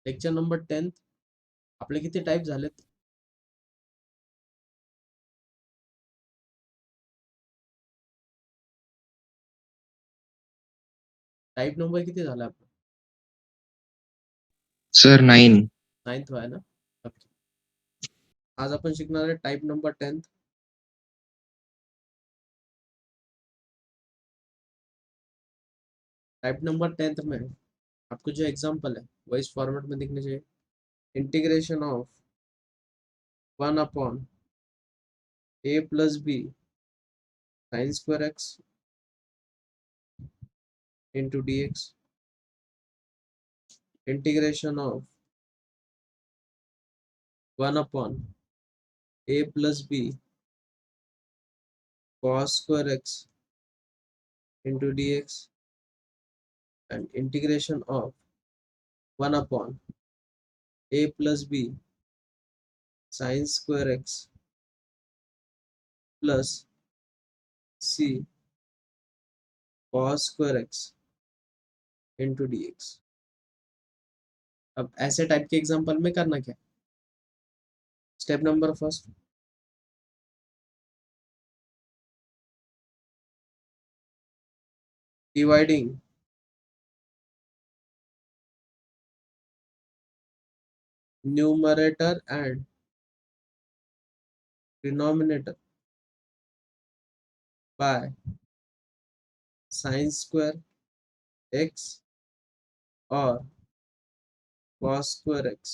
Lecture number 10 आपले किती type झालेत? टाईप नंबर किती झाला आपला? सर 9. 9th आहे ना? ओके. आज आपण शिकणार आहे type number 10th. Type number 10th में आपको जो एग्जांपल है वो इस फॉर्मेट में दिखने चाहिए. Integration of 1 upon a plus b sine square x into dx. Integration of 1 upon a plus b cos square x into dx and integration of 1 upon a plus b sin square x plus c cos square x into dx. अब ऐसे type के example में करना क्या? Step number first, dividing numerator and denominator by sine square x और cos square x.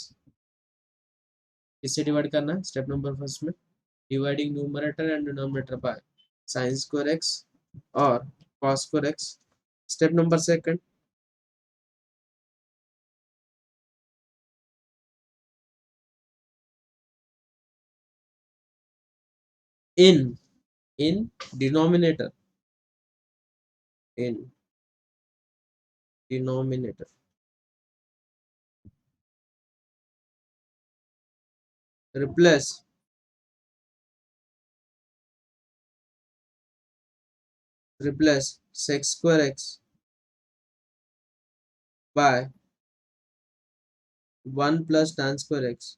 इससे divide करना है स्टेप नंबर फर्स्ट में. Dividing numerator and denominator by sine square x और cos square x. Step number second, in denominator in denominator replace sec square x by 1 plus tan square x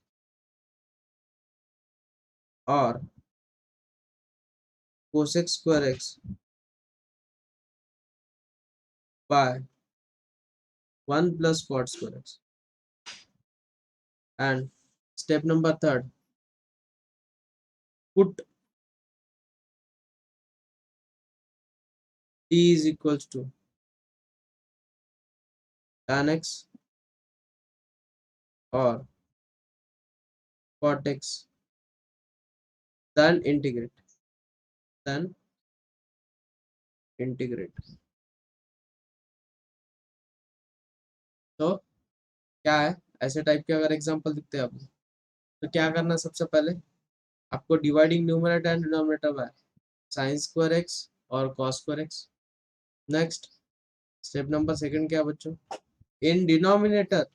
और cosec square x by 1 plus cot square x. And step number third, put t is equals to tan x or cot x, then integrate. तो क्या है, ऐसे type के अगर example दिखते हैं आपको तो क्या करना है? सबसे पहले आपको dividing numerator and denominator by sine square x और cos square x. Next step number second क्या बच्चों? In denominator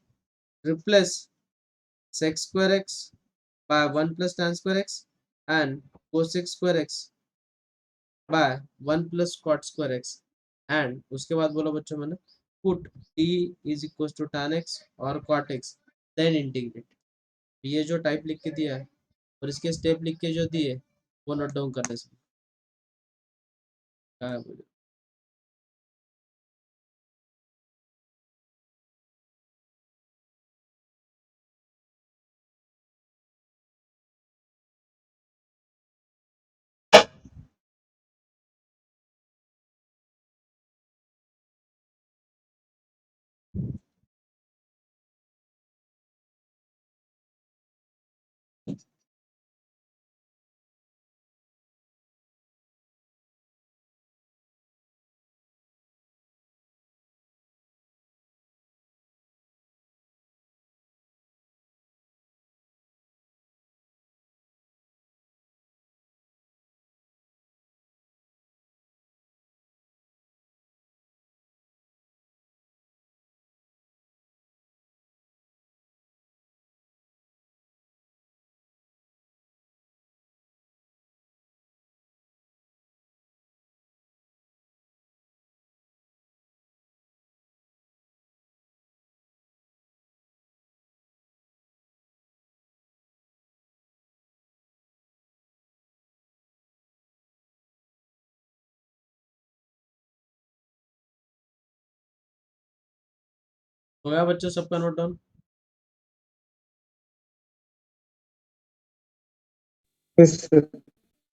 replace sec square x by 1 plus tan square x and cosec square x by 1 plus cot square x. And उसके बाद बोला बच्चों मैंने put t is equal to tan x और cot x then integrate. ये जो type लिख के दिया है और इसके स्टेप लिख के जो दिए वो नोट डाउन करने से क्या है हो गया बच्चों सबका note down? Yes, sir.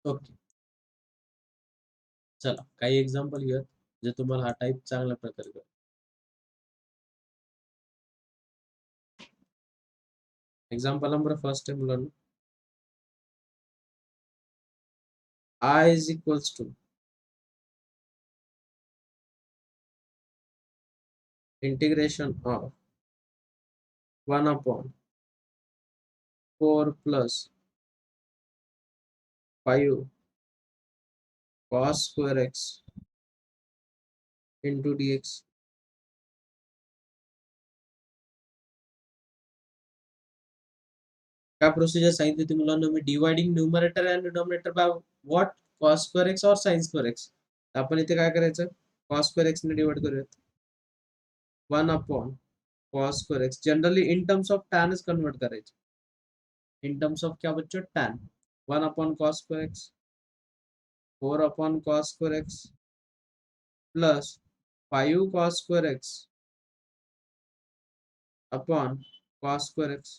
Okay, चला काही एक्झाम्पल घेऊयात जे तुम्हाला हा टाईप चांगल्या प्रकारे कळेल. एक्झाम्पल नंबर फर्स्ट आहे मुलांना, I is equals to integration of 1 upon 4 plus 5 cos square x into dx. क्या प्रोसिजर सांगितली होती मुलांना मी, dividing numerator and denominator by what, cos square x और sin square x. आपण इथे काय करायचं, cos square x ने डिवाइड करूयात, 1 upon cos square x generally in terms of tan convert करायचं, इन टर्म्स ऑफ क्या बच्चों, tan. 1 upon cos square x, 4 upon cos square x plus 5 cos square x upon cos square x.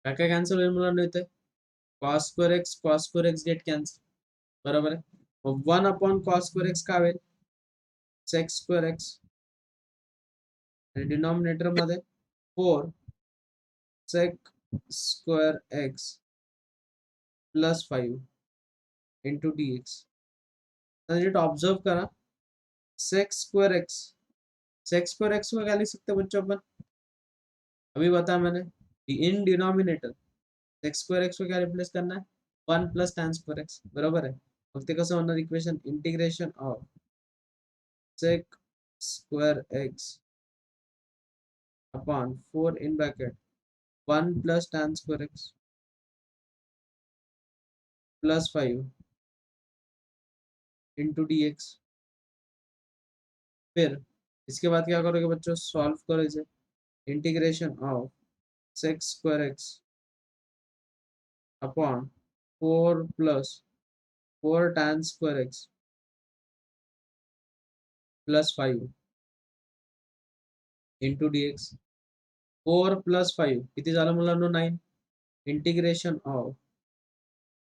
काय काय cancel होईल मुलांना इथे, cos square x get cancel, बरोबर आहे. मग 1 अपॉन cos square x काय होईल, sec square x आणि डिनॉमिनेटर मध्ये 4 sec square x plus 5 into dx. नीट ऑब्जर्व करा, sec square x को क्या लिख सकते हैं बच्चों अपन, अभी बताया मैंने, in denominator sec square x को क्या रिप्लेस करना है, 1 प्लस tan square x, बरोबर आहे. मग ते कसं होणार equation, integration of sec square x upon 4 in bracket 1 plus tan square x plus 5 into dx. फिर इसके बाद क्या करोगे बच्चों, सॉल्व करो इसे, integration of sec square x upon 4 plus 4 tan square x plus 5 into dx. 4 plus 5 किती झालं मुलांनो, 9. Integration of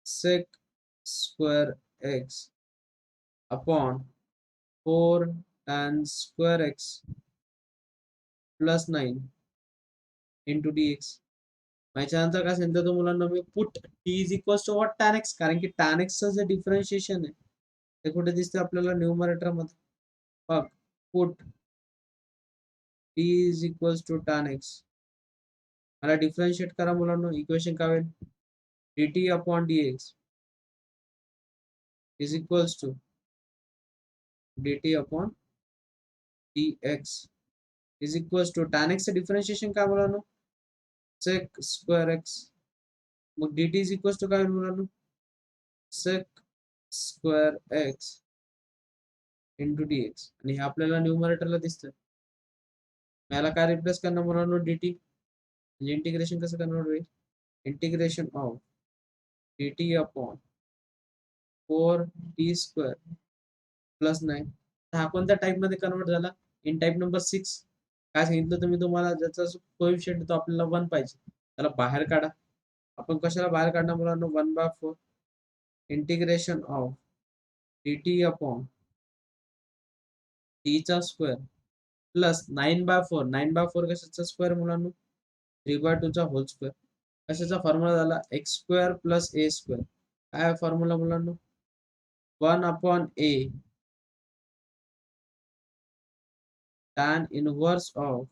sec square x upon 4 tan square x plus 9 into dx. याच्यानंतर काय सांगितलं तो मुलांना मी, put t is equal to what, tan x, कारण की tan x चं जे डिफरन्शिएशन आहे ते कुठे दिसते आपल्याला, न्यूमरेटर मध्ये. बघ, put t is equal to tan x, मला डिफरन्शिएट करा मुलांना, इक्वेशन काय होईल, dt upon dx is equal to dt upon dx is equal to tan x चं डिफरन्शिएशन काय मुलांना, sec square x, मग dt इज इक्वल टू काय होईल मुलांना, sec square x into dx, आणि हे आपल्याला न्यूमरेटरला दिसतं. याला काय रिप्लेस करणार मुलांना, dt, म्हणजे इंटिग्रेशन कसं कन्वर्ट होईल, integration of dt upon 4t² plus 9. हा कोणत्या टाइप मध्ये कन्वर्ट झाला, इन टाइप नंबर 6. काय सांगितलं तुम्ही तुम्हाला, ज्याचा कोएफिशिएंट तो आपल्याला 1 पाहिजे, त्याला बाहेर काढा. आपण कशाला बाहेर काढणार मुलांना, 1/4 integration of dt upon t चा स्क्वेअर प्लस 9/4, 9/4 कशाचा स्क्वेअर मुलांना, 3/2 चा होल स्क्वेअर. कशाचा फॉर्म्युला झाला, x square plus a square. काय फॉर्म्युला मुलांना, 1 upon a tan inverse of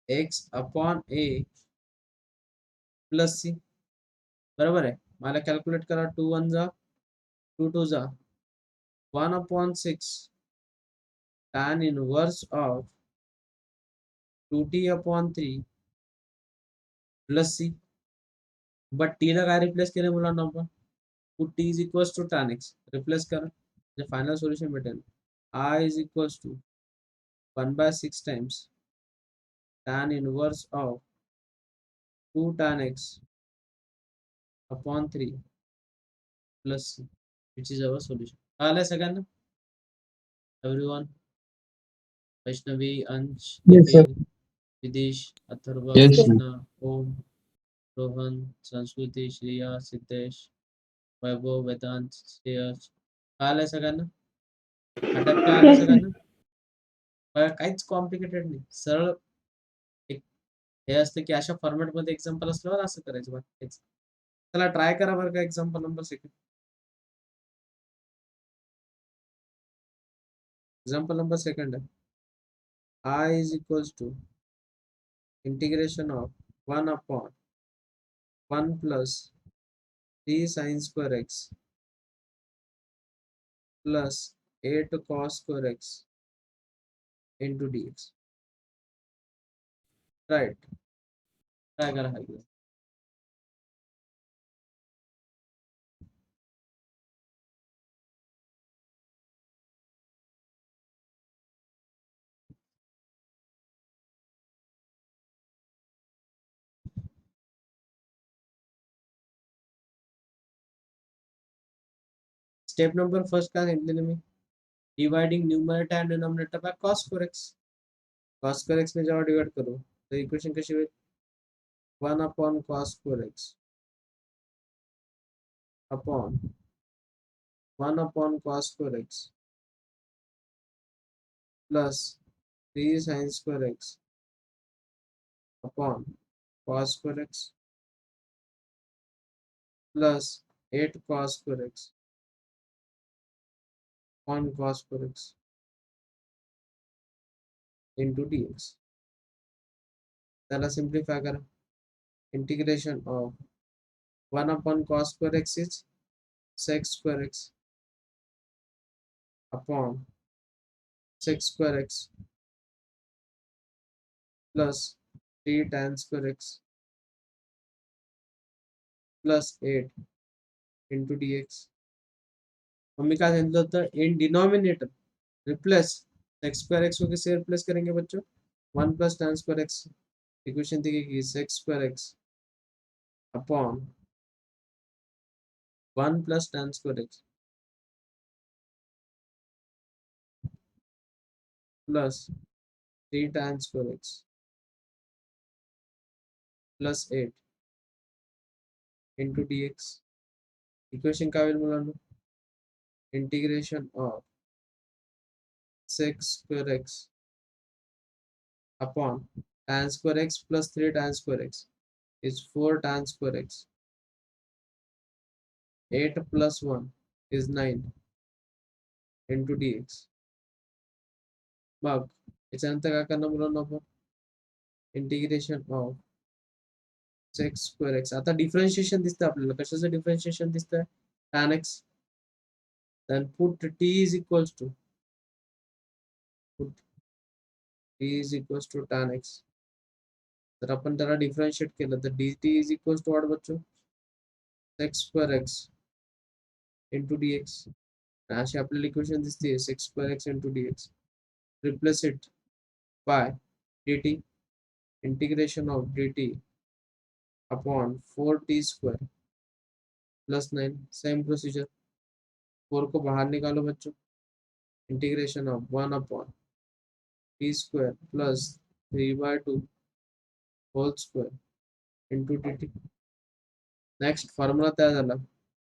x upon a plus c, बरोबर आहे. मला कॅल्क्युलेट करा, 2 1 जा 2 2 जा 1 upon 6 tan inverse of 2t upon 3 plus c. But T ला काय रिप्लेस केलं मुलांना आपण, t is equal to tan x replace करा, म्हणजे फायनल सोल्युशन भेटेल, I is equal to 1/6 times tan inverse of 2 tan x upon 3 plus c, which is our solution. कळालंय सगळ्यांना, एव्हरीवन? वैष्णवी, अंश, Yes, sir. Nikhil, विदिश, Atharva, Yes, sir. Krishna, ओम, रोहन, संस्कृती, श्रेया, सिद्धेश, वैभव, वेदांत, श्रेयस. कळालंय सगळ्यांना? अटॅक कळालंय Yes, sir. सगळ्यांना? बघा, काहीच कॉम्प्लिकेटेड नाही, सरळ. एक हे असतं की अशा फॉर्मॅट मध्ये एक्झाम्पल असल्यावर असं करायचं, बाकीच. चला ट्राय करा बरं का. Example number second. Example number second आहे. I is equals to integration of 1 upon 1 plus 3 sin square x plus 8 cos square x into dx. Right. काय करा हा इकडे. स्टेप नंबर फर्स्ट काय सांगितलेलं मी? Dividing numerator and denominator by cos square x. cos square x ने जेव्हा divide करू तर इक्वेशन कशी होईल? 1 upon cos square x upon 1 upon cos square x plus 3 sin square x upon cos square x plus 8 cos square x on cos square x into dx. त्याला simplify करा. Integration of 1 upon cos square x is sec square x upon sec square x plus 3 tan square x plus 8 into dx. Mummy काय सांगितलं होतं? इन denominator replace sec square x को किससे replace करेंगे बच्चों? 1 plus tan square x. Equation दिखेगी sec square x upon 1 plus tan square x plus 3 tan square x plus 8 into dx. Equation काय होईल मुलांनो? Integration of sec square x upon tan square x plus 3 tan square x is 4 tan square x. 8 plus 1 is 9 into dx. मग याच्यानंतर काय करणार मुलांना आपण? Integration of sec square x. आता differentiation दिसतं आपल्याला. कशाचं डिफरन्शिएशन दिसतंय? tan x. Then put t is equals to tan x. तर आपण त्याला डिफरन्शिएट केलं तर dt is equals to what बच्चों? sec square x into dx. अशी आपल्याला इक्वेशन दिसते sec square x into dx. Replace it by dt. Integration of dt upon 4t square plus 9. Same procedure. 4 को बाहर निकालो बच्चों. Integration of 1 upon t square plus 3/2 whole square into dt. Next formula तयार झाला.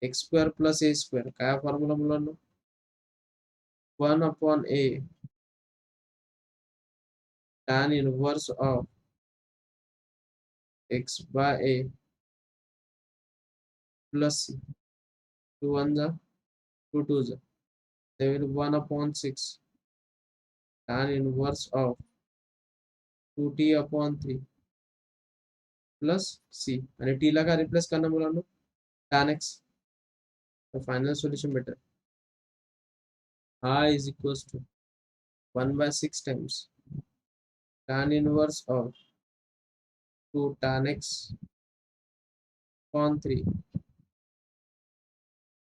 x square plus a square. काय formula मुलांना? 1 upon a tan inverse of x by a plus c. 2 1 जा 2 2 जा. They will 1 upon 6 tan inverse of 2t upon 3 plus c. आणि t ला काय replace करणार मुलांना? tan x. The final solution better. I is equals to 1/6 times tan inverse of 2 tan x upon 3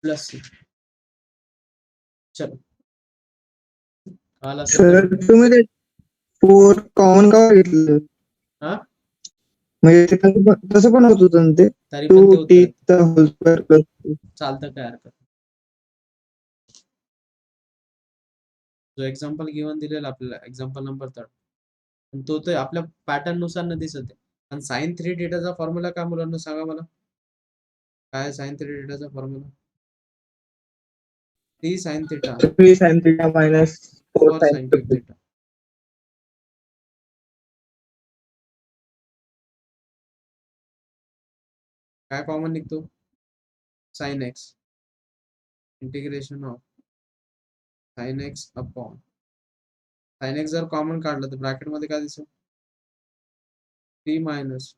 plus c. चलो आला sir sir. तुम्ही ते 4 common का घेतलं? हा म्हणजे ते तसं पण होत होतं ना ते तरी पण ते 2t उत्तर चा होल स्क्वेअर प्लस चालतं, काय हरकत. जो एक्झाम्पल गिव्हन दिलेला आपल्याला एक्झाम्पल नंबर 3 पण तो तर आपल्या पॅटर्न नुसार न दिसत आहे. आणि साइन 3 थिटाचा फॉर्म्युला काय मुलांना सांगा मला? काय साइन 3 थिटाचा formula? 3 sine theta 3 sin theta minus 4 4 sin sine cube theta. Theta. काय कॉमन निघतो? Sine x integration of sine x upon sine x जर कॉमन काढलं तर ब्रॅकेट मध्ये काय दिसेल? 3 minus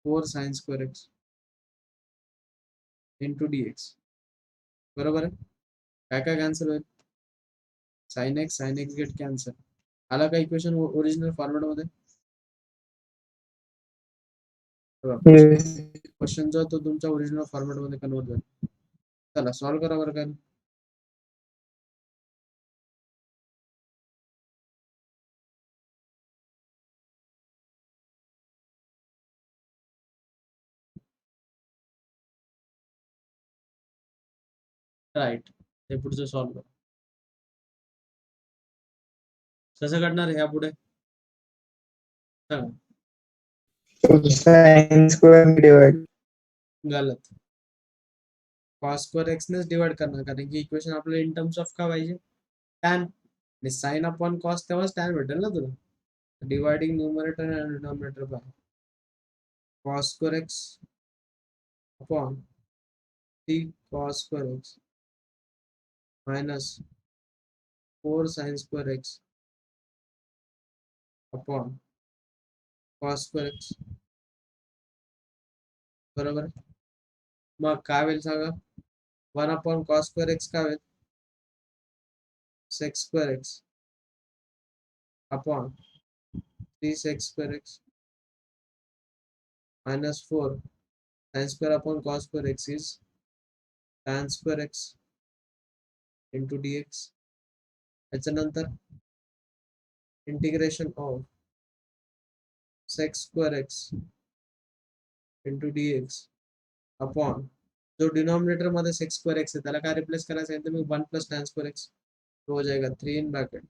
4 sine square x into dx. बरोबर आहे. काय काय कॅन्सल होईल? Sine x get cancel. आला का इक्वेशन ओरिजिनल फॉर्मॅट मध्ये? Yes. क्वेश्चन जो तो तुमच्या ओरिजिनल फॉर्मॅट मध्ये कन्वर्ट झाला. चला सॉल्व्ह करा बरं काय. राईट. हे पुढचं सॉल्व्ह करा. कसं करणार ह्या पुढे सांगा. Sin square divide. गलत. cos स्क्वेअर एक्स नेच डिवाइड करणार कारण की इक्वेशन आपल्याला इन टर्म्स ऑफ का पाहिजे? टॅन. आणि साइन अपॉन कॉस तेव्हाच टॅन भेटेल ना तुला. डिवाइडिंग न्यूमरेटर आणि denominator by cos square x upon 3 cos square x minus 4 sine square x upon cos square x. बरोबर. मग काय होईल सांगा? 1 अपॉन cos स्क्वेअर एक्स काय होईल? sec square x upon 3 sec square x minus 4 sin square upon cos square x is tan square x into dx. याच्यानंतर integration of sec square x into dx upon जो denominator मध्ये sec square x है त्याला काय replace करायचं आहे? मी 1 plus tan square x तो हो जाएगा 3 in bracket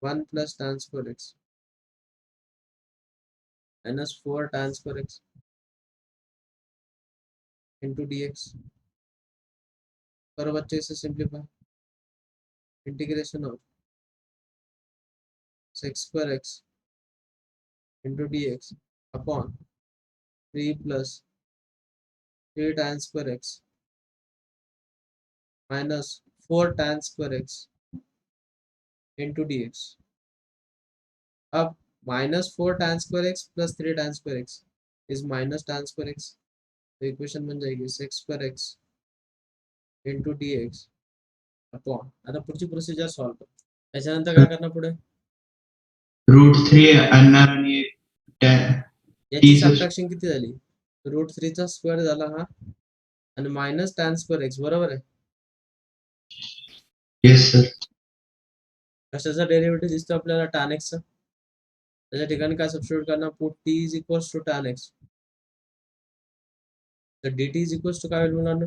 1 plus tan square x minus 4 tan square x into dx. करो बच्चे इसे simplify. Integration of sec square x into dx upon 3 plus 3 tan square x minus 4 tan square x into dx. अब minus 4 tan square x plus 3 tan square x is minus tan square x. तो equation बन जाएगी sec square x into dx upon. आता पुढची procedure solve कर. त्याच्यानंतर काय करणार पुढे? √3 आणणार आणि याची सबट्रॅक्शन किती झाली? √3 चा स्क्वेअर झाला हा आणि मायनस tan स्क्वेअर x. बरोबर आहे. Yes sir. कशाचा डेरिव्हेटिव्ह दिसतो आपल्याला? tan x चा. त्याच्या ठिकाणी काय सबस्टिट्यूट करणार? Put t is equals to tan x. तर dt is equals to काय होईल मुलांना?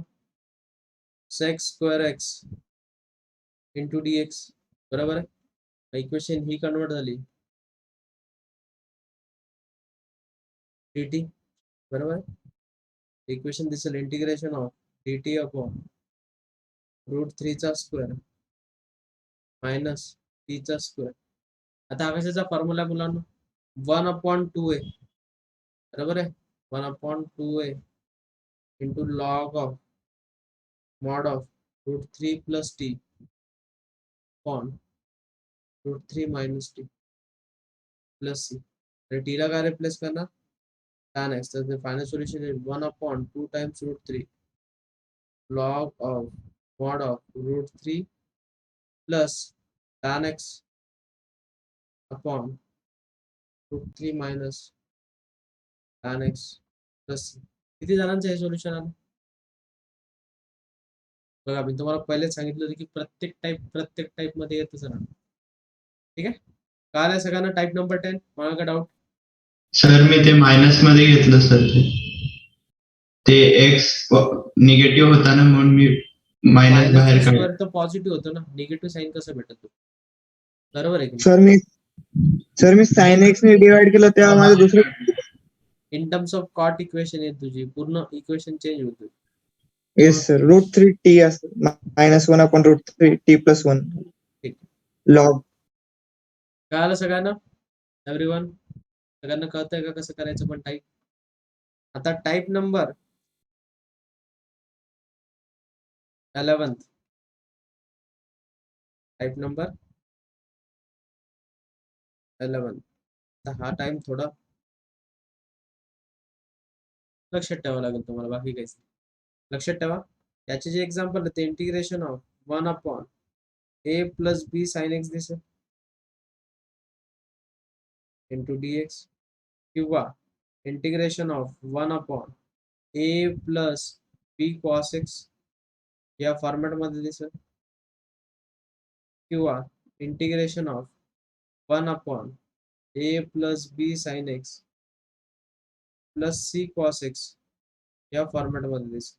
sec square x into dx. बरोबर आहे. इक्वेशन ही कन्वर्ट झाली dt. बरोबर आहे. इक्वेशन दिसेल इंटिग्रेशन ऑफ dt अपॉन √3 चा स्क्वेअर मायनस t चा स्क्वेअर. आता हा कशाचा फॉर्म्युला मुलांना? 1/2a. बरोबर आहे. 1/2a into log of mod of √3 plus t upon √3 minus t plus c. तर t ला काय रिप्लेस करणार? tan x. तर final solution is 1/2 times √3 log of mod of √3 plus tan x upon √3 minus tan x plus c. किती जणांचं हे solution आलं? बघा मी तुम्हाला पहिलेच सांगितलं होतं की प्रत्येक टाइप मध्ये येतच राहणार. ठीक आहे. काय आहे सगळ्यांना टाइप नंबर 10? मला काय डाऊट? सर मी ते मायनस मध्ये घेतलं सर. ते एक्स निगेटिव्ह होता ना म्हणून मी मायनस मायनस बाहेर बी काढ. स्क्वेअर तर पॉझिटिव्ह होतं ना, निगेटिव्ह साईन कसं भेटत? बरोबर आहे की नाही? सर मी साइन एक्स ने डिवाइड केलं तेव्हा माझं दुसरं. In terms of cot equation आहे तुझी, पूर्ण इक्वेशन चेंज होते. येस सर, √3t असतं, -1/√3t+1 ठीक. लॉग. कळालं सगळ्यांना? एव्हरीवन, सगळ्यांना कळतंय का कसं करायचं पण टाईप? आता टाईप नंबर 11, टाईप नंबर 11. आता हा टाइम थोडा लक्षात ठेवावं लागेल तुम्हाला, बाकी काहीच नाही. लक्षात ठेवा, याचे जे एक्झाम्पल आहे ते integration of 1/a + b sin x दिसेल इंटू dx, किंवा integration of 1/a + b cos x या फॉर्मॅट मध्ये दिसेल, किंवा integration of 1/a + b sin x + c cos x या फॉर्मॅट मध्ये दिसेल.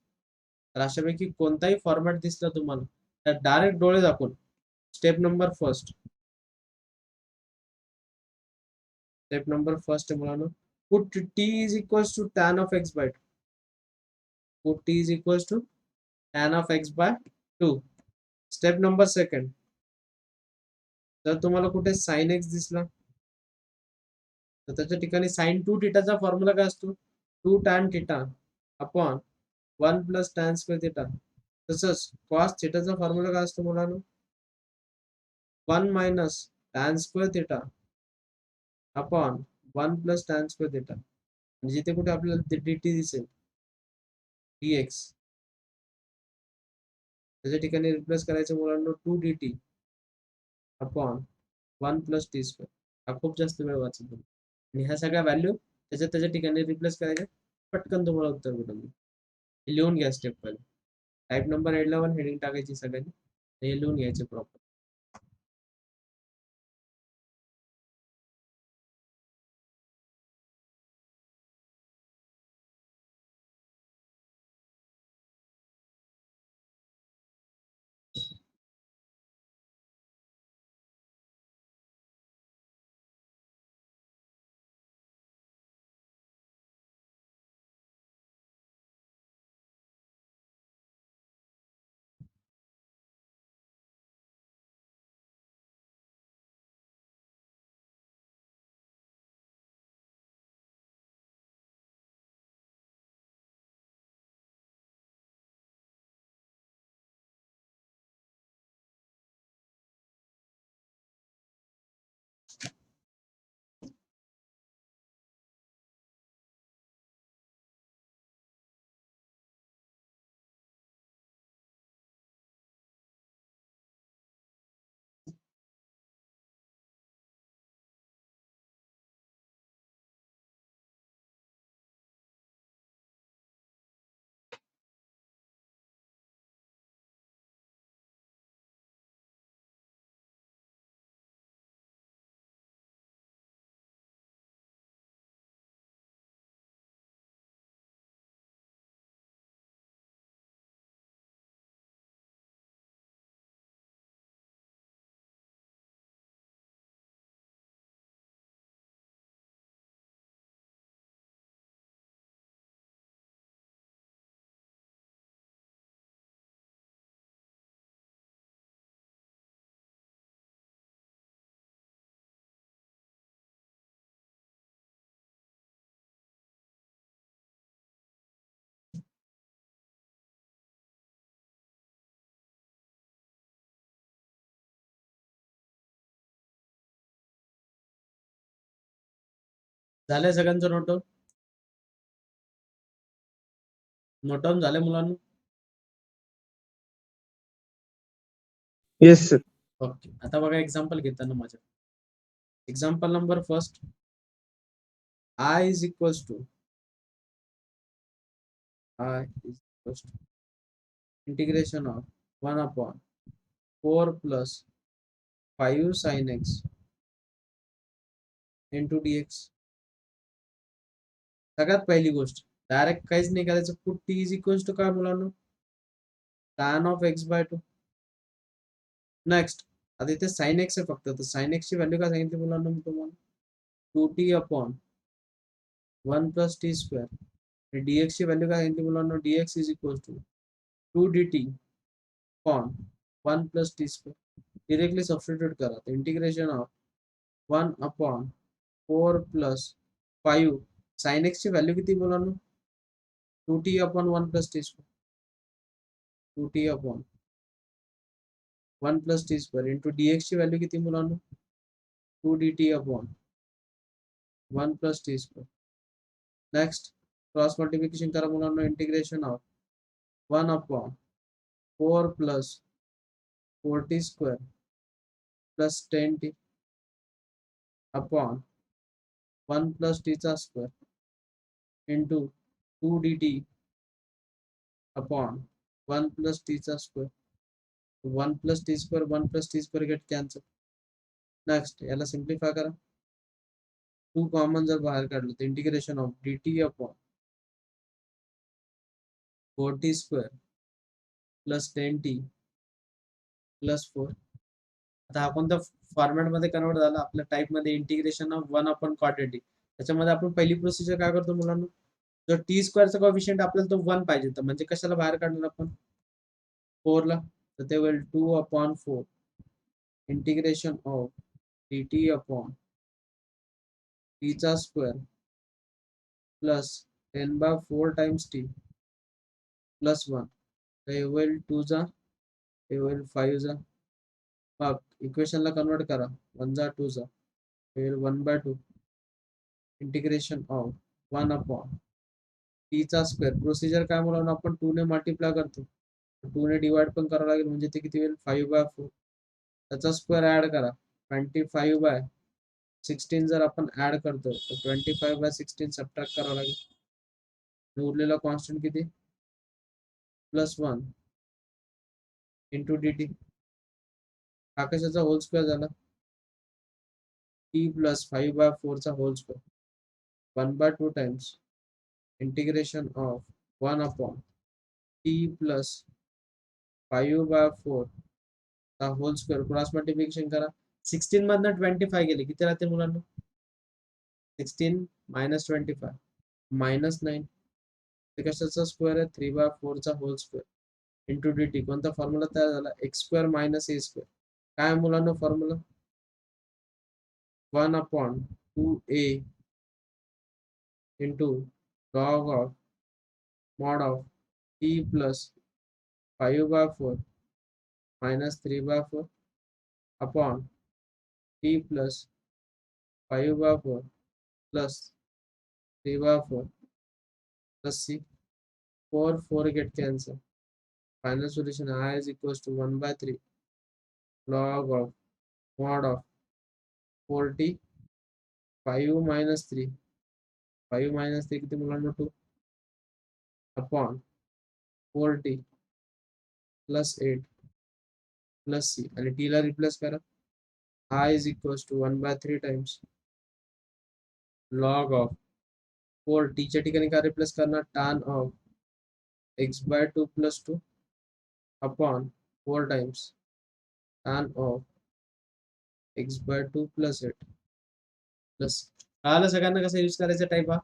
तर अशापैकी कोणताही फॉर्मॅट दिसला तुम्हाला तर डायरेक्ट डोळे दाखवून स्टेप नंबर फर्स्ट आहे मुलांनो, put t is equals to tan of x by 2. Put t is equals to tan of x by 2. Step number second, जर तुम्हाला कुठे sin x दिसला तर त्याच्या ठिकाणी sin 2 थिटाचा फॉर्म्युला काय असतो? 2 tan theta upon 1 + tan square theta. तसंच cos थिटाचा फॉर्म्युला काय असतो मुलांनो? 1 - tan square theta upon 1 + tan square theta. म्हणजे जिथे कुठे आपल्याला dt दिसेल dx, त्याच्या ठिकाणी रिप्लेस करायचं मुलांना 2 dt अपॉन 1 + t स्क्वेअर. हा खूप जास्त वेळ वाचतो आणि ह्या सगळ्या व्हॅल्यू त्याच्या ठिकाणी रिप्लेस करायच्या, पटकन तुम्हाला उत्तर भेटून जाईल. लिहून घ्या स्टेप पहिले. टाईप नंबर 11 हेडिंग टाकायची सगळ्यांनी, हे लिहून घ्यायचे प्रॉपर. झालंय सगळ्यांचं नोट डाऊन झालंय मुलांना? Yes sir. ओके. आता बघा एक्झाम्पल घेताना माझ्या example number first, i is equals to integration of 1/4 + 5 sin x into dx. सगळ्यात पहिली गोष्ट, डायरेक्ट काहीच नाही करायचं, put t is equals to काय मुलांना? tan of x by 2. Next आता इथे साइन एक्स आहे फक्त, तर साइन एक्स ची व्हॅल्यू काय सांगितली मुलांना मी तुम्हाला, 2t upon 1 plus t square. dx ची व्हॅल्यू काय सांगितली मुलांना, dx is equal to 2 dt upon 1 plus t square. Directly substitute करा, तर integration of 1 upon 4 plus 5 sine x ची व्हॅल्यू किती मुलांना, 2t upon 1 plus t square, 2t upon 1 plus t square into dx ची value किती मुलांना, 2 dt upon 1 plus t square. Next cross multiplication करा मुलांना, integration of 1 upon 4 plus 4t square plus 10t upon 1 plus t चा square into 2 dt upon 1 plus t चा square. 1 plus t square 1 plus t square get cancel. Next याला simplify करा, 2 common जर बाहेर काढलं तर integration of dt upon 4t square plus 10t plus 4. आता हा कोणत्या फॉर्मॅट मध्ये कन्वर्ट झाला, आपल्या टाइप मध्ये integration of 1 upon cot dt. त्याच्यामध्ये आपण पहिली प्रोसिजर काय करतो मुलांना, जर टी स्क्वेअरचा कॉफिशियंट आपल्याला तो 1 पाहिजे, तर म्हणजे कशाला बाहेर काढणार आपण, 4 ला, तर ते होईल 2 upon 4 integration of dt upon t चा square plus 10/4 times t plus 1. हे होईल 2 जा, हे होईल 5 जा. मग इक्वेशनला कन्वर्ट करा, 1 जा 2 जा, हे होईल 1/2 इंटिग्रेशन ऑफ 1 अपॉन t चा स्क्वेअर. प्रोसिजर काय म्हणून आपण 2 ने मल्टिप्लाय करतो, 2 ने डिवाइड पण करावं लागेल, म्हणजे ते किती होईल 5/4. त्याचा स्क्वेअर ऍड करा, 25/16 जर आपण ऍड करतो तर 25/16 सबट्रॅक्ट करावं लागेल. उरलेला कॉन्स्टंट किती, प्लस 1 इंटू dt. हा कशाचा होल स्क्वेअर झाला, t प्लस 5/4 चा whole square 1/2 times integration of 1 upon t plus 5/4 चा होल स्क्वेअर. क्रॉस मल्टिप्लिकेशन करा, 16 मधनं 25 गेले, किती राहते मुलांना, 16 मायनस 25 मायनस 9. ते कशाचा स्क्वेअर आहे, 3/4 चा होल स्क्वेअर इंटू dt. कोणता फॉर्म्युला तयार झाला, एक्स स्क्वेअर मायनस ए स्क्वेअर. काय मुलांना formula, 1 upon 2a into log of mod of t plus 5/4 minus 3/4 upon t plus 5/4 plus 3/4 plus c. 4 get cancel. Final solution I is equals to 1/3 log of mod of 4t 5 minus 3 5 minus 3 किती मुलांना 2 upon 4t plus 8 plus c आणि t ला replace करा, I is equals to 1/3 times log of 4t च्या ठिकाणी काय replace करणार, tan of x/2 plus 2 upon 4 times tan of x/2 plus 8 plus. कळालं सगळ्यांना कसं यूज करायचं टाईप, हा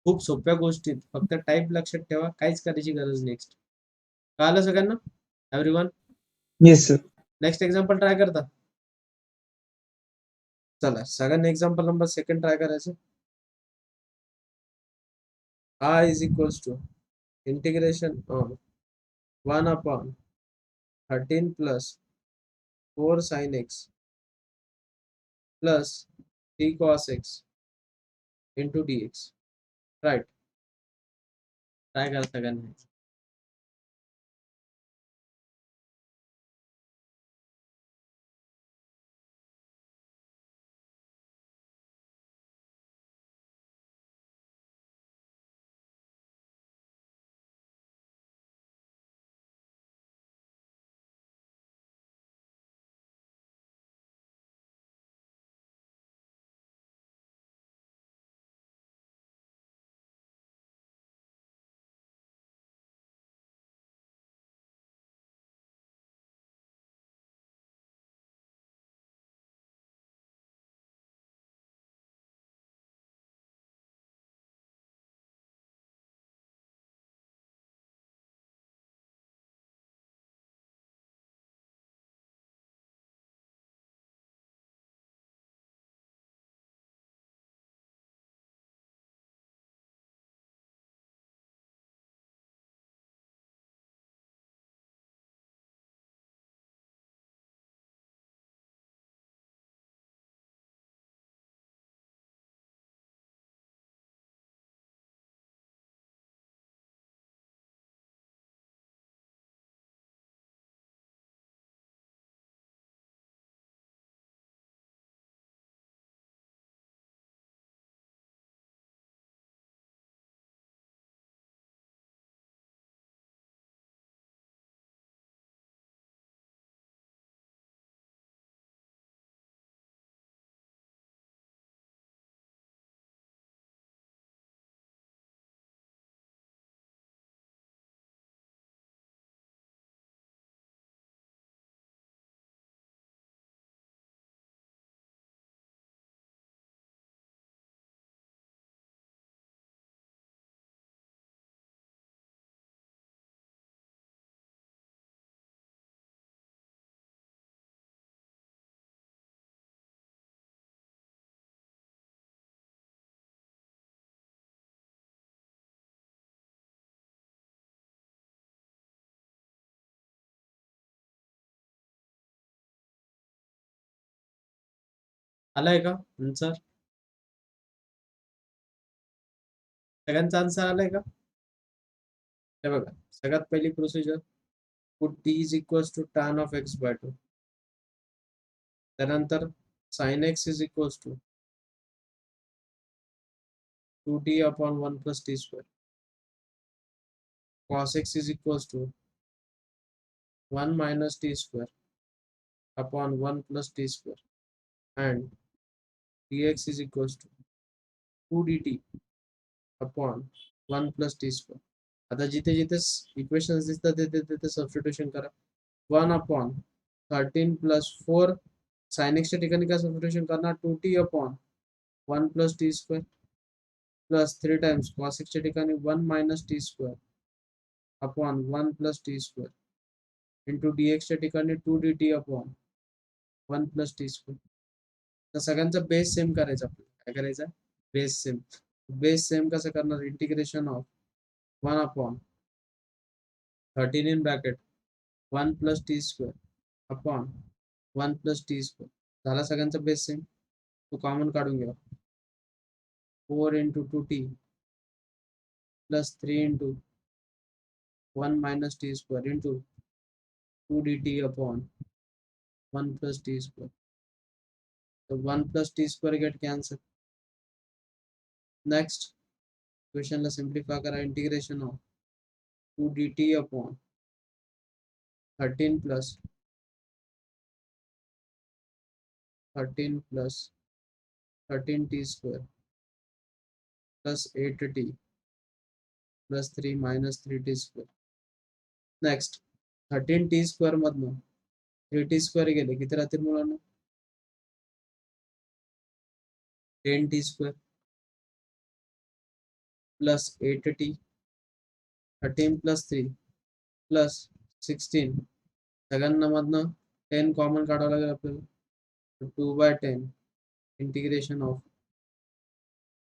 खूप सोप्या गोष्टीत, फक्त टाईप लक्षात ठेवा, काहीच करायची गरज नेक्स्ट. कळालं सगळ्यांना everyone. Yes sir. Next example try करता, चला सगळ्यांनी एक्झाम्पल नंबर 2 ट्राय करायचं. I is equals to integration of 1 upon 13 plus 4 sin x plus 3 cos x into dx. Right, try करा सगळ्यांनी. आलाय का आन्सर? सगळ्यांचा आन्सर आलाय का? हे बघा, सगळ्यात पहिली procedure, put t is equals to tan of x by 2. त्यानंतर sin x is equals to 2t upon 1 plus t square. cos x is equals to 1 minus t square upon 1 plus t square, and dx is equals to 2 dt upon 1 plus t square. आता जिथे जिथे equations दिसतात तिथे तिथे substitution करा. 1 upon 13 plus 4 sin x च्या ठिकाणी काय सबस्टिट्यूशन करणार? 2t upon 1 plus t square plus 3 times cos x च्या ठिकाणी 1 minus T square upon 1 plus t square into dx च्या ठिकाणी 2 dt upon 1 plus t square. तर सगळ्यांचा बेस सेम करायचा आपल्याला. काय करायचा? Base same. बेस सेम कसं करणार? Integration of 1 upon 13 in bracket 1 plus t square upon 1 plus t square. झाला सगळ्यांचा बेस सेम. तो कॉमन काढून घ्या. 4 into 2t plus 3 into 1 minus T square into 2 dt upon 1 plus t square. So 1 plus t square get cancelled. Next, equation la simplify करा. Integration of 2 dt upon 13 plus 13t square plus 8t plus 3 minus 3t square. Next, 13t square मधनं 3t square गेले किती राहतील मुलांना? 10t square plus 8t, 13 plus 3 plus 16. सगळ्यांना मधनं 10 common काढावं लागेल आपल्याला. 2 by 10 integration of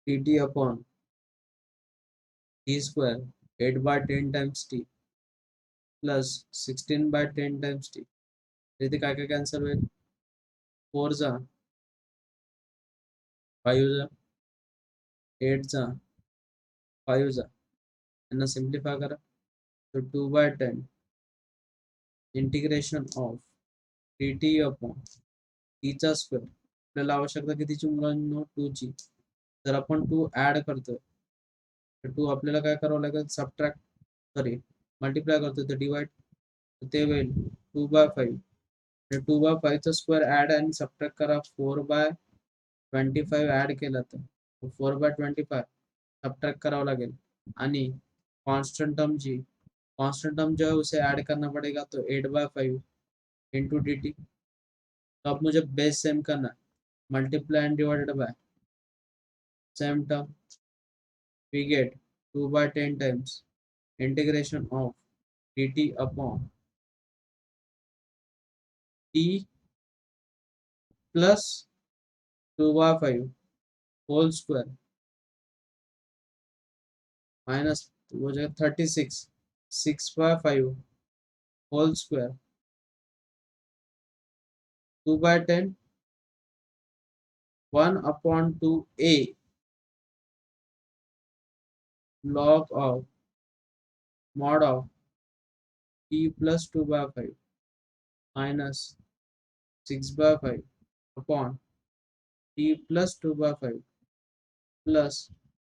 dt upon t square 8 by 10 times t plus 16 by 10 times t. इथे काय काय कॅन्सल होईल? 4 जा 5 जा 8 जा 5 जा, यांना सिम्प्लिफाय करा. तर 2 by 10 integration of dt upon t चा स्क्वेअर. आपल्याला आवश्यकता कितीची मुलांना? 2 ची. जर आपण 2 ऍड करतोय तर 2 आपल्याला काय करावं लागेल? सबट्रॅक्ट, सॉरी मल्टिप्लाय करतोय तर डिवाइड. ते होईल 2 by 5. 2 by 5 चा स्क्वेअर ऍड आणि सबट्रॅक्ट करा. 4 by 25 ऍड केला तर 4 by 25 सबट्रैक्ट करावा लागेल. आणि कांस्टेंट टर्म जो है उसे ऐड करना पड़ेगा. तो 8 by 5 इंटू डी टी. तो अब मुझे बेस सेम करना है. Multiply and divided by same term. We get 2 by 10 times integration of dt upon t plus 2 by 5 whole square minus वो जो 36 6 by 5 whole square 2 by 10 1 upon 2a log of mod of t plus 2 by 5 minus 6 by 5 upon t plus 2 by 5 plus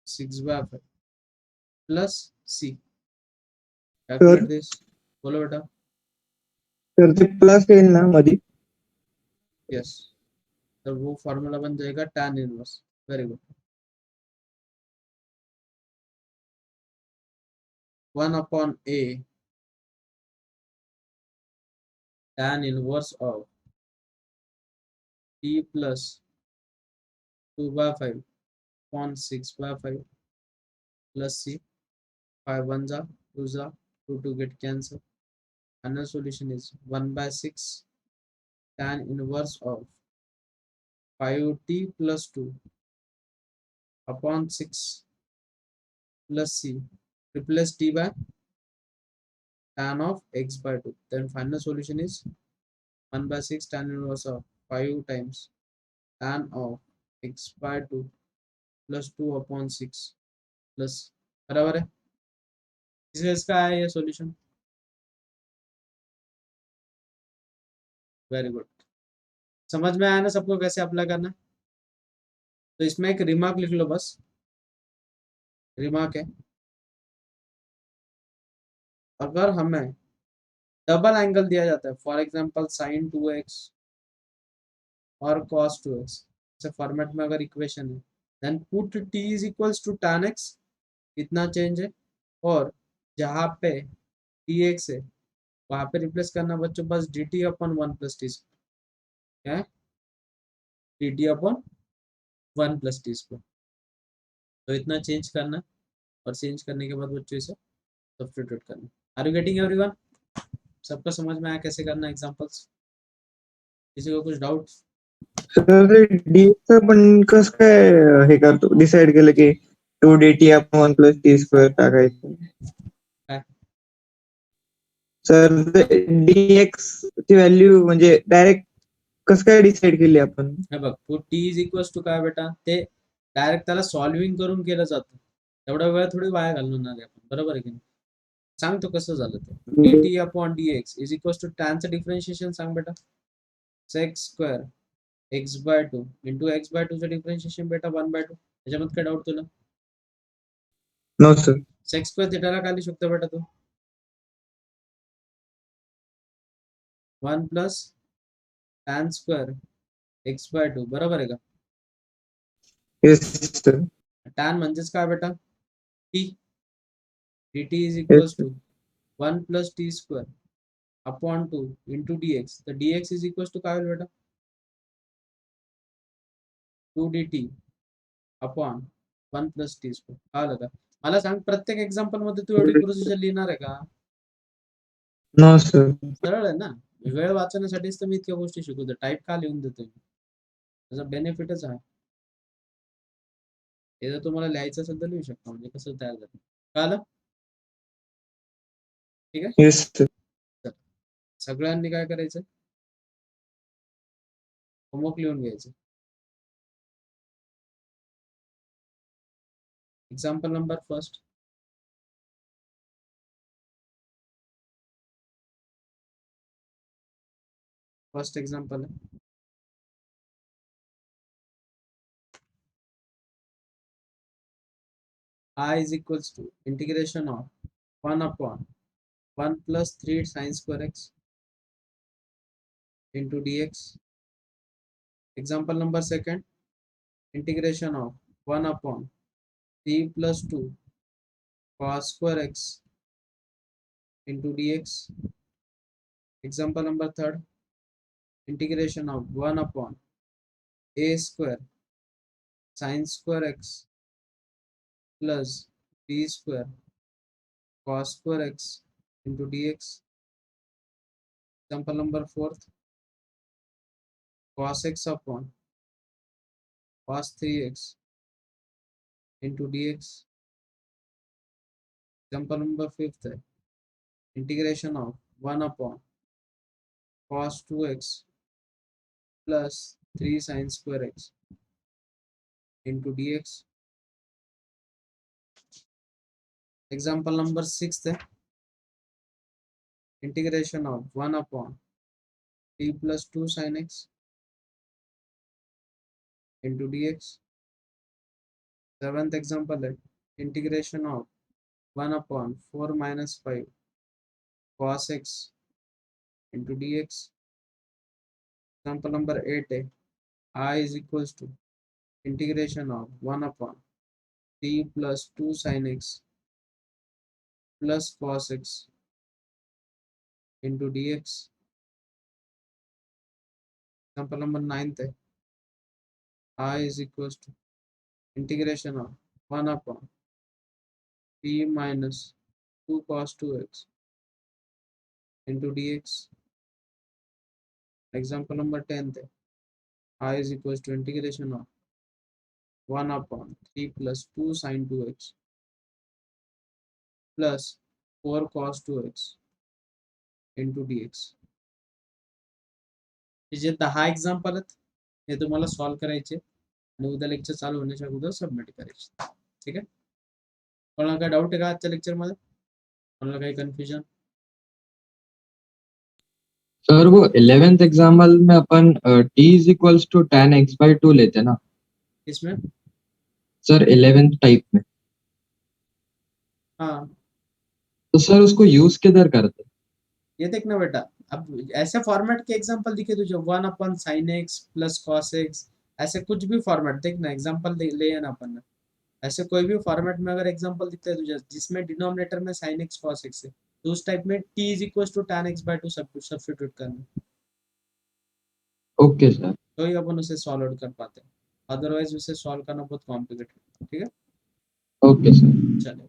6 by 5 plus c. Calculate this. बोलो बेटा. तर ते plus येईल ना मध्ये? Yes. तर वो फॉर्मूला बन जाएगा tan inverse. Very good. 1 upon a tan inverse of t plus 2 by 5 upon 6 by 5 plus c. 5 1 जा 2 जा 2 get cancel. Final solution is 1 by 6 tan inverse of 5t plus 2 upon 6 plus c. Replace t by tan of x by 2. Then final solution is 1 by 6 tan inverse of 5 times tan of x by 2 plus 2/6 plus, बराबर है। इसका है ये solution. Very good, समझ में आया ना सबको कैसे अप्लाई करना है? तो इसमें एक रिमार्क लिख लो, बस रिमार्क है, अगर हमें डबल एंगल दिया जाता है, फॉर एग्जांपल sin 2x और cos 2x, ऐसे फॉर्मेट में अगर इक्वेशन है, then put t is equals to tan x, इतना चेंज है, और जहाँ पे dx है वहां पे रिप्लेस करना बच्चों बस dt अपॉन 1 + t, क्या है, dt अपॉन 1 + t², तो इतना चेंज करना, और चेंज करने के बाद बच्चों इसे सब्स्टिट्यूट करना। Are you getting everyone? सबका समझ में आया कैसे करना एग्जांपल्स? किसी को कुछ डाउट? सर dx आपण कसं काय हे करतो, डिसाइड केलं की 2dt आपण 1 + t² टाकायचं? काय? सर dx ची व्हॅल्यू म्हणजे डायरेक्ट कसं काय डिसाइड केली आपण? हे बघ, तू t इज इक्वल्स टू काय बेटा, ते डायरेक्ट त्याला सॉल्विंग करून केलं जातं, तेवढा वेळ थोडी वाया घालवणार आहे आपण, बरोबर आहे की नाही? सांगतो कसं झालं ते, dt upon dx is equals to टॅनचं डिफरन्शिएशन सांग बेटा, sec² x/2 इंटू x/2 चं डिफरन्शिएशन बेटा 1/2, त्याच्यामध्ये काय डाऊट तुला? No sir. sec² थिटाला काय लिहू शकतो बेटा तू? 1 प्लस tan² x/2, बरोबर आहे का? Yes sir. tan म्हणजेच काय बेटा, t, dt is yes equals sir. To 1 + t² upon 2 into dx, तर dx इज इक्वल्स टू काय होईल बेटा, 2dt अपॉन 1 + t², कळलं का? मला सांग, प्रत्येक एक्झाम्पल मध्ये तू एवढी प्रोसिजर लिहिणार आहे का? No sir. सरळ आहे ना, वेळ वाचवण्यासाठीच तर मी इतक्या गोष्टी शिकवतो, टाईप का लिहून देतोय, त्याचा बेनिफिटच आहे. हे जर तुम्हाला लिहायचं असेल तर लिहू शकता, म्हणजे कसं तयार झालं, कळलं? ठीक आहे, येस सर. चल, सगळ्यांनी काय करायचं, होमवर्क लिहून घ्यायचं. Example number first, first example है, I is equals to integration of 1 upon 1 plus 3 sin² x into dx. Example number second, integration of 1 upon 3 plus 2 cos² x into dx. Example number third, integration of 1 upon a² sin² x plus b² cos² x into dx. Example number fourth, cos x upon cos 3x into dx. Example number fifth, integration of 1 upon cos 2x plus 3 sin² x into dx. Example number sixth, integration of 1 upon t plus 2 sin x into dx. Seventh example, integration of 1 upon 4 minus 5 cos x into dx. Example number 8, I is equals to integration of 1 upon t plus 2 sin x plus cos x into dx. Example number 9, I is equals to integration of 1 upon t minus 2 cos 2x into dx. Example number 10, I is equals to integration of 1 upon 3 plus 2 sin 2x plus 4 cos 2x into dx. Hey J 10 example आहेत, हे तुम्हाला solve करायचे आणि उद्या lecture चालू होण्याच्या अगोदर submit करायचे. ठीक आहे. कोणाला काय डाऊट आहे का आजच्या लेक्चरमध्ये? कोणाला काही कन्फ्युजन? सर वो 11th एग्जाम्पल में अपन t is equals to tan x/2 लेते ना इसमें सर 11th टाइप में, हाँ तो सर उसको यूज किधर करते? ये देखना बेटा, अब ऐसे फॉर्मेट के एग्जांपल दिखे तुझे 1/sin x plus cos x, ऐसे कुछ भी फॉर्मेट देखना, एग्जांपल ले ना अपन, ऐसे कोई भी फॉर्मेट में अगर एग्जांपल दिखता है तुझे जिसमें डिनोमिनेटर में sin x cos x है, तो उस टाइप में t is equal to tan x/2 substitute करना, ओके सर. तो ही अपन उसे सॉल्व आउट कर पाते हैं, अदरवाइज उसे सॉल्व करना बहुत कॉम्प्लिकेटेड. ठीक है, ओके सर. चलो.